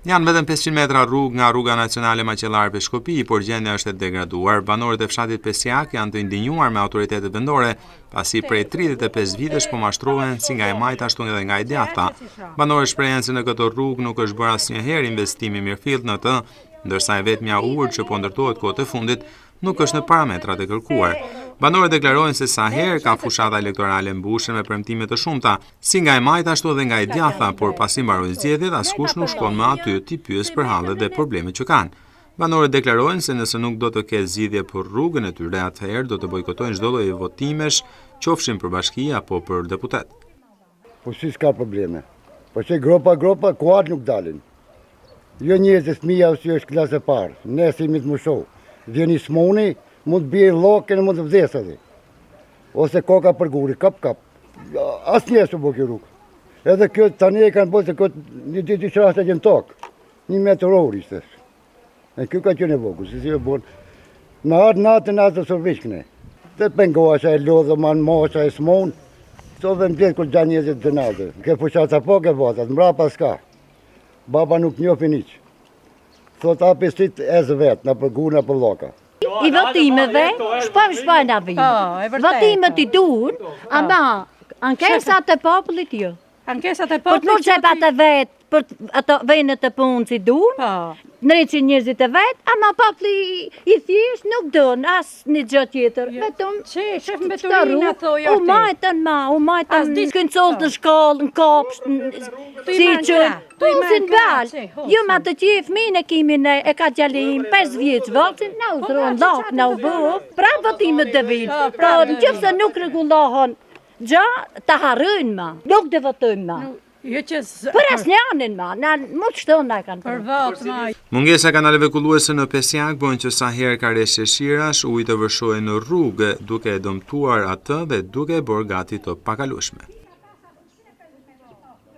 Janë vetëm 500 metra rrugë nga rruga nacionale Maqellar-Peshkopi, por gjendja është e degraduar. Banorët e fshatit Pesjak janë të indinjuar me autoritetet vendore, pasi prej 35 vitesh po mashtrohen si nga e majta ashtu edhe nga e djatha. Banorët shprehen se në këtë rrugë nuk është bërë asnjëherë investimi mirëfillt në të, ndërsa e vetmja urë që po ndërtohet kohët e fundit nuk është në parametrat e kërkuar. Banorët deklarojnë se sa herë ka fushata elektorale mbushur me premtime të shumta, si nga e majta ashtu edhe nga e djatha, por pasi mbarojnë zgjedhjet, askush nuk shkon më aty t'i pyes për hallet dhe problemet që kanë. Banorët deklarojnë se nëse nuk do të ketë zgjidhje për rrugën e tyre, atëherë do të bojkotojnë çdo lloj votimesh, qofshin për bashki apo për deputet. Po si s'ka probleme. Po që gropa kuat nuk dalin. Jo njerëz të fëmija ose është klasë e parë, ne simi të mësho. Vjeni smoni, mund të bjerë lokën, mund të vdesë edhe. Ose koka për guri, kap. Asë njerë së bo kjo rrugë. Edhe kjo tani e kanë bërë se këtë një ditë që rasta gjënë tokë. 1 metër orë ishte. E kjo ka qenë e vogë, si e bonë. Në atë natën të sërvishkëne. Dhe pengoha që e lodhë, manë mosha e smonë. So dhe më gjithë kërë gjanë njëzit të natë. Ke fushatë po ke vatat, mbra pas ka. Baba nuk njofi niqë. Thot apisit e zë vetë, në për gurë, në për loka. I votimeve, shpajnë a vijë. Votimet I duhen, ama ankesat e popullit jo. Ankesat e popullit. Për të nuk qepat e vetë, për ato venet e punë si duhen, nëreqin njërzit e vetë, ama populli I thjesht nuk duhen, asë një gjë tjetër. Vetëm, shef mbeturina thoi u majtën këncolë të shkollë, në kopshtë, si që, usin balë. Jo ma të qi fëmin e kimi e ka gjallim, 5 vjeç vëllësin, na u thronë lakë, na u bëhë, pra votimet dhe vinë. Por në qëfë se nuk regulohen gjë, të harrujnë ma, nuk dhe votojnë ma. Për asë njanin ma, na më të shtonë na e kanë për. Mungesa kanaleve kulluese në Pesjak bën që sa herë ka reshje shirash, ujë të vërshojnë në rrugë, duke e dëmtuar atë dhe duke e bërë gati të pakalueshme.